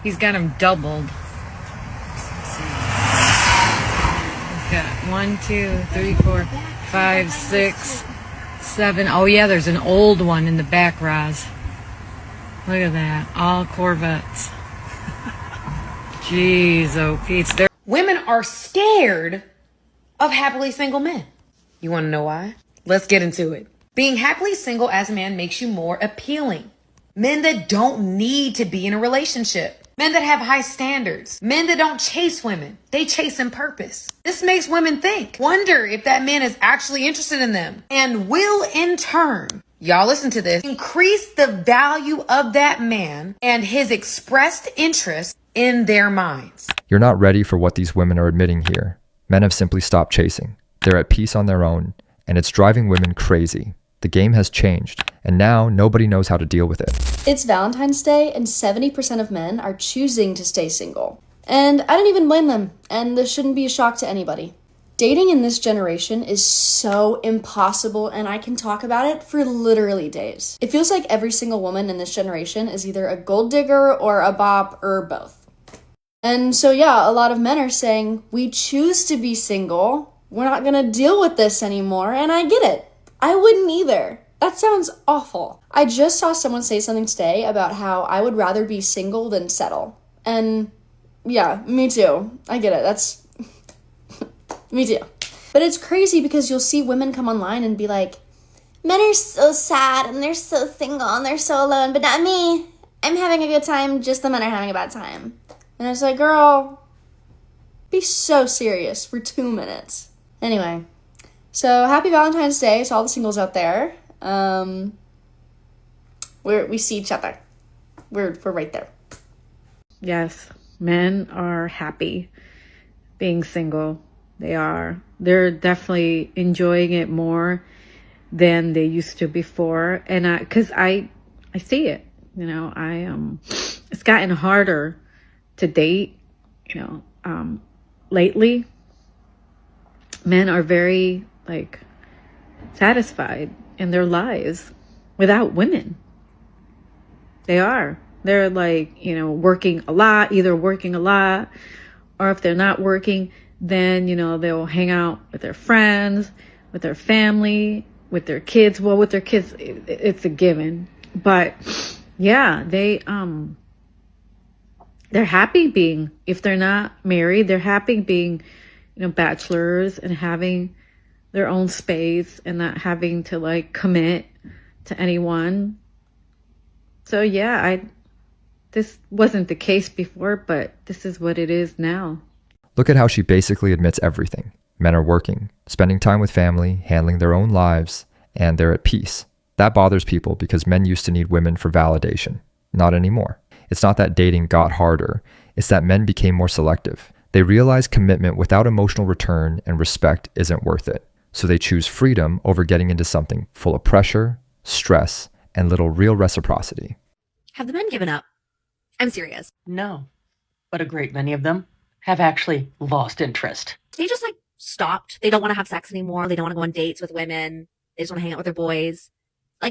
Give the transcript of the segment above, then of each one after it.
He's got them doubled. We've got 1, 2, 3, 4, 5, 6, 7. Oh yeah, there's an old one in the back, Roz. Look at that. All Corvettes. Jeez, oh Pete's there. Women are scared of happily single men. You want to know why? Let's get into it. Being happily single as a man makes you more appealing. Men that don't need to be in a relationship. Men that have high standards. Men that don't chase women. They chase in purpose. This makes women think, wonder if that man is actually interested in them, and will in turn, y'all listen to this, increase the value of that man and his expressed interest in their minds. You're not ready for what these women are admitting here. Men have simply stopped chasing. They're at peace on their own, and it's driving women crazy. The game has changed, and now nobody knows how to deal with it. It's Valentine's Day, and 70% of men are choosing to stay single. And I don't even blame them, and this shouldn't be a shock to anybody. Dating in this generation is so impossible, and I can talk about it for literally days. It feels like every single woman in this generation is either a gold digger or a bop or both. And so yeah, a lot of men are saying, we choose to be single, we're not gonna deal with this anymore, and I get it. I wouldn't either. That sounds awful. I just saw someone say something today about how I would rather be single than settle. And yeah, me too. I get it. That's me too. But it's crazy because you'll see women come online and be like, men are so sad and they're so single and they're so alone, but not me. I'm having a good time, just the men are having a bad time. And it's like, girl, be so serious for 2 minutes. Anyway, so happy Valentine's Day to all the singles out there. We see each other. We're right there. Yes, men are happy being single. They are. They're definitely enjoying it more than they used to before. And because I see it, you know, it's gotten harder to date, you know, lately. Men are very satisfied in their lives without women. They are. They're working a lot, either working a lot, or if they're not working, then, they'll hang out with their friends, with their family, with their kids. Well, with their kids, it's a given. But yeah, they're happy being, if they're not married, they're happy being, bachelors and having their own space and not having to commit to anyone. So yeah, this wasn't the case before, but this is what it is now. Look at how she basically admits everything. Men are working, spending time with family, handling their own lives, and they're at peace. That bothers people because men used to need women for validation. Not anymore. It's not that dating got harder, it's that men became more selective. They realize commitment without emotional return and respect isn't worth it. So they choose freedom over getting into something full of pressure, stress, and little real reciprocity. Have the men given up? I'm serious. No, but a great many of them have actually lost interest. They just stopped. They don't want to have sex anymore. They don't want to go on dates with women. They just want to hang out with their boys.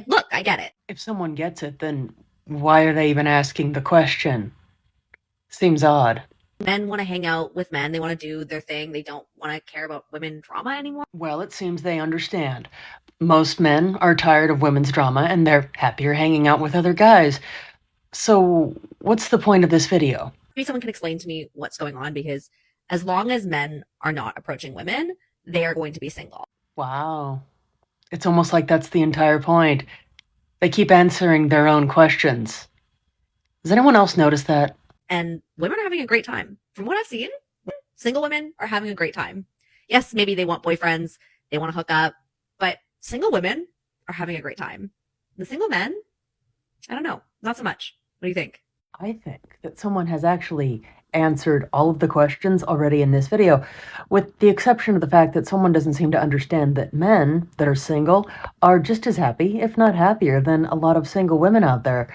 Look, I get it. If someone gets it, then why are they even asking the question? Seems odd. Men want to hang out with men. They want to do their thing. They don't want to care about women drama anymore. Well, it seems they understand. Most men are tired of women's drama and they're happier hanging out with other guys. So what's the point of this video? Maybe someone can explain to me what's going on, because as long as men are not approaching women, they are going to be single. Wow. It's almost like that's the entire point. They keep answering their own questions. Does anyone else notice that? And women are having a great time. From what I've seen, single women are having a great time. Yes, maybe they want boyfriends, they want to hook up, but single women are having a great time. The single men, I don't know, not so much. What do you think? I think that someone has actually answered all of the questions already in this video, with the exception of the fact that someone doesn't seem to understand that men that are single are just as happy, if not happier, than a lot of single women out there.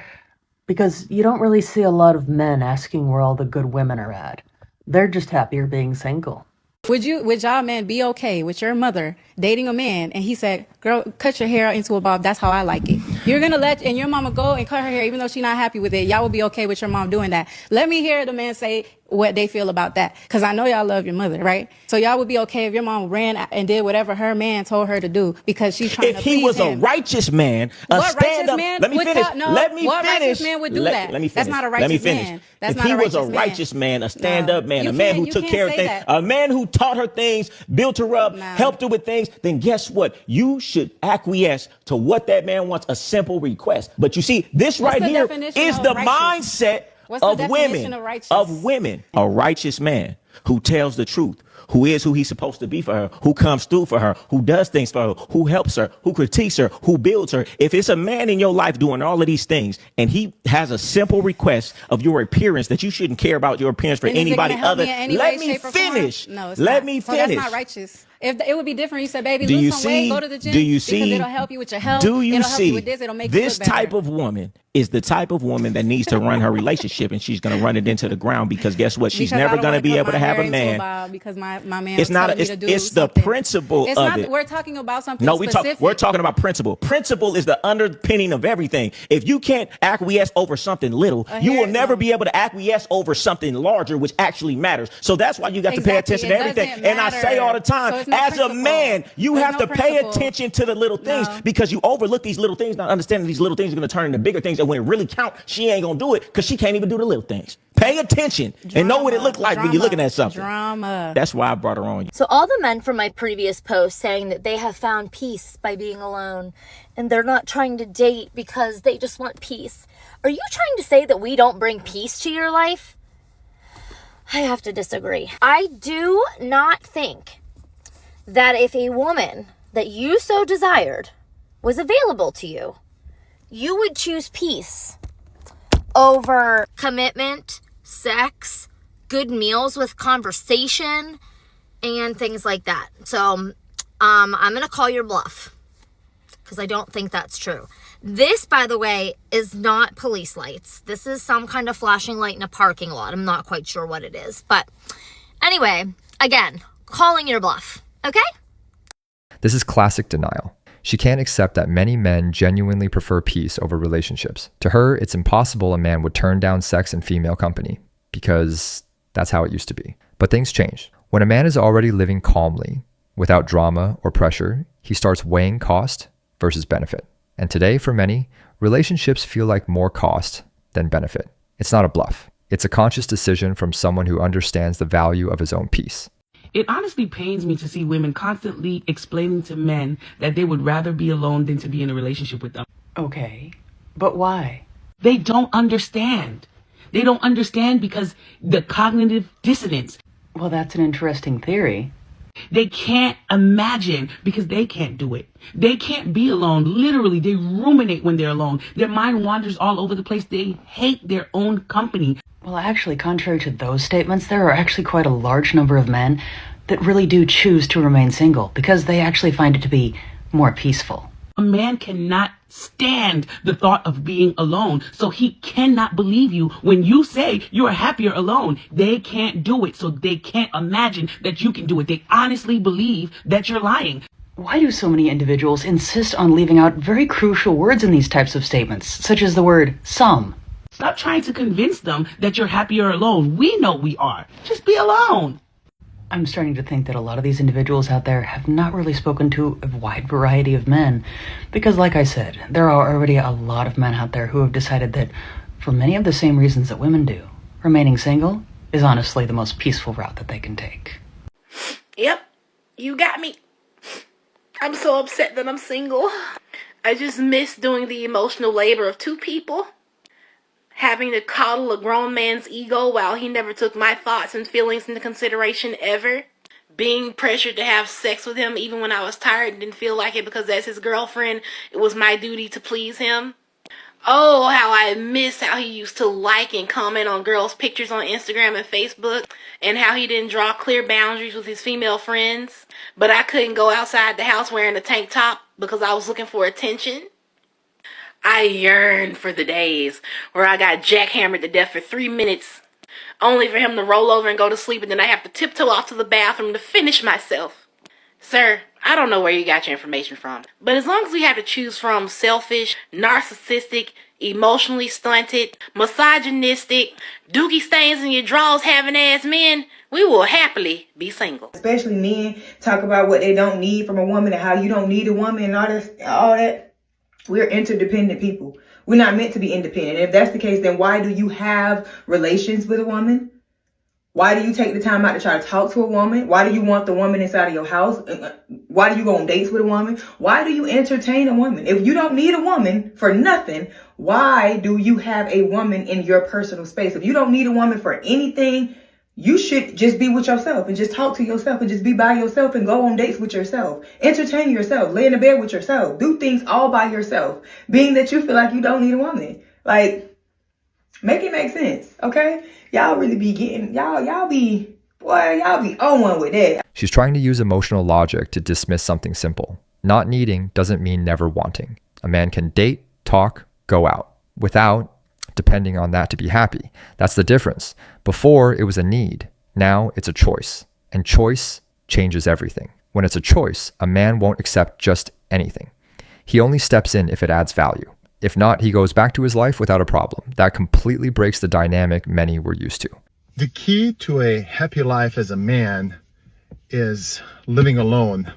Because you don't really see a lot of men asking where all the good women are at. They're just happier being single. Would y'all men be okay with your mother dating a man and he said, girl, cut your hair into a bob, that's how I like it. You're gonna let your mama go and cut her hair even though she's not happy with it. Y'all would be okay with your mom doing that. Let me hear the man say what they feel about that. Cause I know y'all love your mother, right? So y'all would be okay if your mom ran and did whatever her man told her to do because she's trying If to he please was a him. righteous man, a What righteous stand-up. man Let me would finish. tell, no, Let me what finish. righteous man would do that? Let me finish. That's not a Let me righteous finish. man. That's If not he a was righteous a man. righteous man, a stand-up man, You a man can't- who you took can't care of say things, that. a man who taught her things, built her up, Nah. helped her with things, then guess what? You should acquiesce to what that man wants, a simple request. But you see, this What's right the here definition is of the righteous? mindset What's the of definition women. of righteous? Of women. A righteous man who tells the truth, who is who he's supposed to be for her, who comes through for her, who does things for her, who helps her, who critiques her, who builds her. If it's a man in your life doing all of these things and he has a simple request of your appearance that you shouldn't care about your appearance for And is it anybody gonna help other, me in any let way, me shape, or form? finish. No, it's Let not. me So finish. that's not righteous. If it would be different, you said, baby, Do lose you some weight, see? go to the gym. Do you Because see? it'll help you with your health. Do you it'll help you see? with this. It'll make you This look better. type of woman is the type of woman that needs to run her relationship, and she's going to run it into the ground because guess what? She's Because I never don't going to wanna be cut able to my have hair a into man. bob because my man It's was not. telling me to do It's the something. principle It's of not. it. We're talking about something No, specific. we're talking about principle. Principle is the underpinning of everything. If you can't acquiesce over something little, you will never be able to acquiesce over something larger, which actually matters. So that's why you got to pay Exactly. attention It to everything. doesn't And I say all the time, So it's no as a principle. man, you There's have no to pay principle. attention to the little things No. because you overlook these little things, not understanding these little things are going to turn into bigger things. And when it really counts, she ain't going to do it because she can't even do the little things. Pay attention and know what it looked like when you're looking at something. Drama. That's why I brought her on. So all the men from my previous post saying that they have found peace by being alone and they're not trying to date because they just want peace. Are you trying to say that we don't bring peace to your life? I have to disagree. I do not think that if a woman that you so desired was available to you, you would choose peace over commitment, sex, good meals with conversation, and things like that. So I'm going to call your bluff because I don't think that's true. This, by the way, is not police lights. This is some kind of flashing light in a parking lot. I'm not quite sure what it is. But anyway, again, calling your bluff. Okay? This is classic denial. She can't accept that many men genuinely prefer peace over relationships. To her, it's impossible a man would turn down sex and female company because that's how it used to be. But things change. When a man is already living calmly, without drama or pressure, he starts weighing cost versus benefit. And today, for many, relationships feel like more cost than benefit. It's not a bluff. It's a conscious decision from someone who understands the value of his own peace. It honestly pains me to see women constantly explaining to men that they would rather be alone than to be in a relationship with them. Okay, but why? They don't understand. They don't understand because the cognitive dissonance. Well, that's an interesting theory. They can't imagine because they can't do it. They can't be alone. Literally, they ruminate when they're alone. Their mind wanders all over the place. They hate their own company. Well, actually, contrary to those statements, there are actually quite a large number of men that really do choose to remain single because they actually find it to be more peaceful. A man cannot stand the thought of being alone, so he cannot believe you when you say you're happier alone. They can't do it, so they can't imagine that you can do it. They honestly believe that you're lying. Why do so many individuals insist on leaving out very crucial words in these types of statements, such as the word some? Stop trying to convince them that you're happier alone. We know we are. Just be alone. I'm starting to think that a lot of these individuals out there have not really spoken to a wide variety of men. Because like I said, there are already a lot of men out there who have decided that, for many of the same reasons that women do, remaining single is honestly the most peaceful route that they can take. Yep, you got me. I'm so upset that I'm single. I just miss doing the emotional labor of two people. Having to coddle a grown man's ego while he never took my thoughts and feelings into consideration ever. Being pressured to have sex with him even when I was tired and didn't feel like it because as his girlfriend, it was my duty to please him. Oh, how I miss how he used to like and comment on girls' pictures on Instagram and Facebook, and how he didn't draw clear boundaries with his female friends. But I couldn't go outside the house wearing a tank top because I was looking for attention. I yearn for the days where I got jackhammered to death for 3 minutes only for him to roll over and go to sleep, and then I have to tiptoe off to the bathroom to finish myself. Sir, I don't know where you got your information from, but as long as we have to choose from selfish, narcissistic, emotionally stunted, misogynistic, dookie stains in your drawers having ass men, we will happily be single. Especially men talk about what they don't need from a woman and how you don't need a woman and all that. We're interdependent people. We're not meant to be independent. If that's the case, then why do you have relations with a woman? Why do you take the time out to try to talk to a woman? Why do you want the woman inside of your house? Why do you go on dates with a woman? Why do you entertain a woman? If you don't need a woman for nothing, why do you have a woman in your personal space? If you don't need a woman for anything, you should just be with yourself and just talk to yourself and just be by yourself and go on dates with yourself. Entertain yourself. Lay in the bed with yourself. Do things all by yourself. Being that you feel like you don't need a woman. Like, make it make sense, okay? Y'all really be getting, y'all be on one with that. She's trying to use emotional logic to dismiss something simple. Not needing doesn't mean never wanting. A man can date, talk, go out, without depending on that to be happy. That's the difference. Before, it was a need. Now, it's a choice. And choice changes everything. When it's a choice, a man won't accept just anything. He only steps in if it adds value. If not, he goes back to his life without a problem. That completely breaks the dynamic many were used to. The key to a happy life as a man is living alone.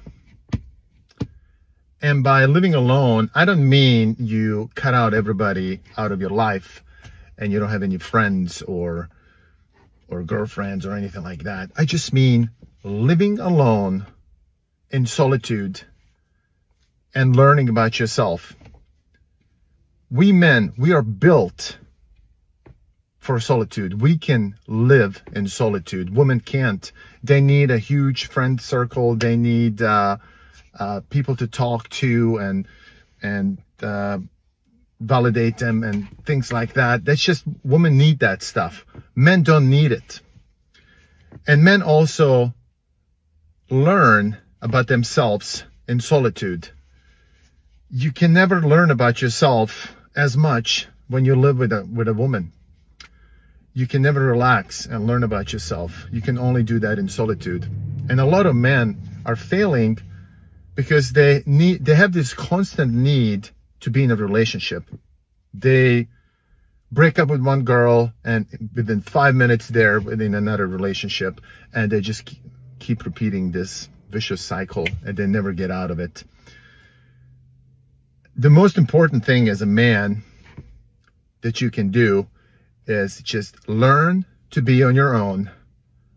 And by living alone, I don't mean you cut out everybody out of your life and you don't have any friends or girlfriends or anything like that. I just mean living alone in solitude and learning about yourself. We men, we are built for solitude. We can live in solitude. Women can't. They need a huge friend circle. They need people to talk to and validate them and things like that. That's just, women need that stuff. Men don't need it. And men also learn about themselves in solitude. You can never learn about yourself as much when you live with a woman. You can never relax and learn about yourself. You can only do that in solitude. And a lot of men are failing because they have this constant need to be in a relationship. They break up with one girl and within 5 minutes they're within another relationship, and they just keep repeating this vicious cycle and they never get out of it. The most important thing as a man that you can do is just learn to be on your own,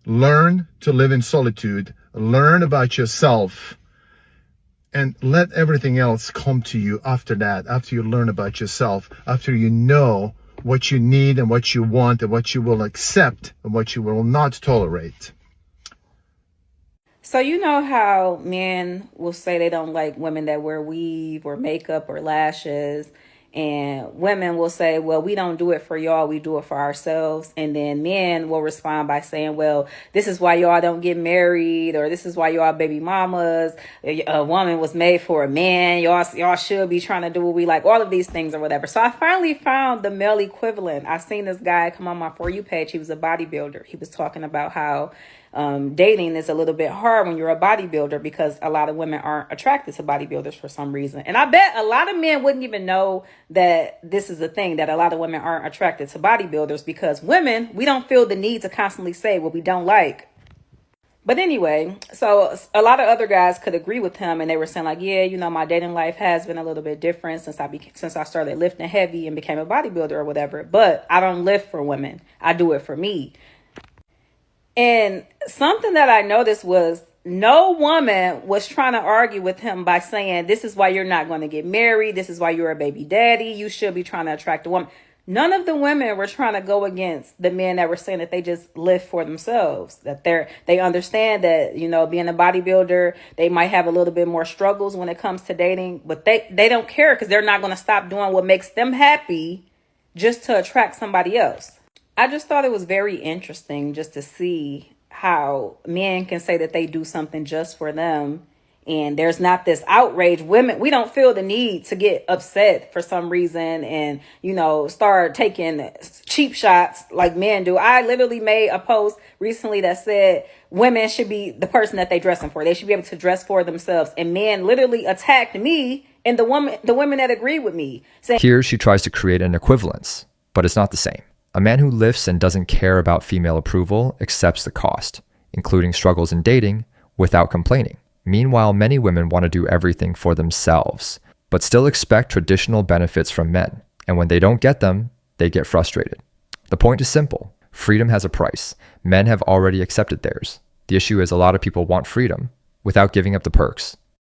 learn to live in solitude, learn about yourself, and let everything else come to you after that, after you learn about yourself, after you know what you need and what you want and what you will accept and what you will not tolerate. So you know how men will say they don't like women that wear weave or makeup or lashes, and women will say, well, we don't do it for y'all, we do it for ourselves. And then men will respond by saying, well, this is why y'all don't get married, or this is why y'all baby mamas. A woman was made for a man. Y'all should be trying to do what we like, all of these things or whatever. So I finally found the male equivalent. I seen this guy come on my For You page. He was a bodybuilder. He was talking about how dating is a little bit hard when you're a bodybuilder because a lot of women aren't attracted to bodybuilders for some reason. And I bet a lot of men wouldn't even know that this is a thing, that a lot of women aren't attracted to bodybuilders, because women, we don't feel the need to constantly say what we don't like. But anyway, so a lot of other guys could agree with him, and they were saying like, yeah, you know, my dating life has been a little bit different since I started lifting heavy and became a bodybuilder or whatever. But I don't lift for women. I do it for me. And something that I noticed was no woman was trying to argue with him by saying, this is why you're not going to get married. This is why you're a baby daddy. You should be trying to attract a woman. None of the women were trying to go against the men that were saying that they just live for themselves, that they understand that, you know, being a bodybuilder, they might have a little bit more struggles when it comes to dating, but they don't care because they're not going to stop doing what makes them happy just to attract somebody else. I just thought it was very interesting just to see how men can say that they do something just for them, and there's not this outrage. Women, we don't feel the need to get upset for some reason and, you know, start taking cheap shots like men do. I literally made a post recently that said women should be the person that they dressing for. They should be able to dress for themselves. And men literally attacked me and the women that agree with me. Here she tries to create an equivalence, but it's not the same. A man who lifts and doesn't care about female approval accepts the cost, including struggles in dating, without complaining. Meanwhile, many women want to do everything for themselves, but still expect traditional benefits from men. And when they don't get them, they get frustrated. The point is simple. Freedom has a price. Men have already accepted theirs. The issue is a lot of people want freedom without giving up the perks.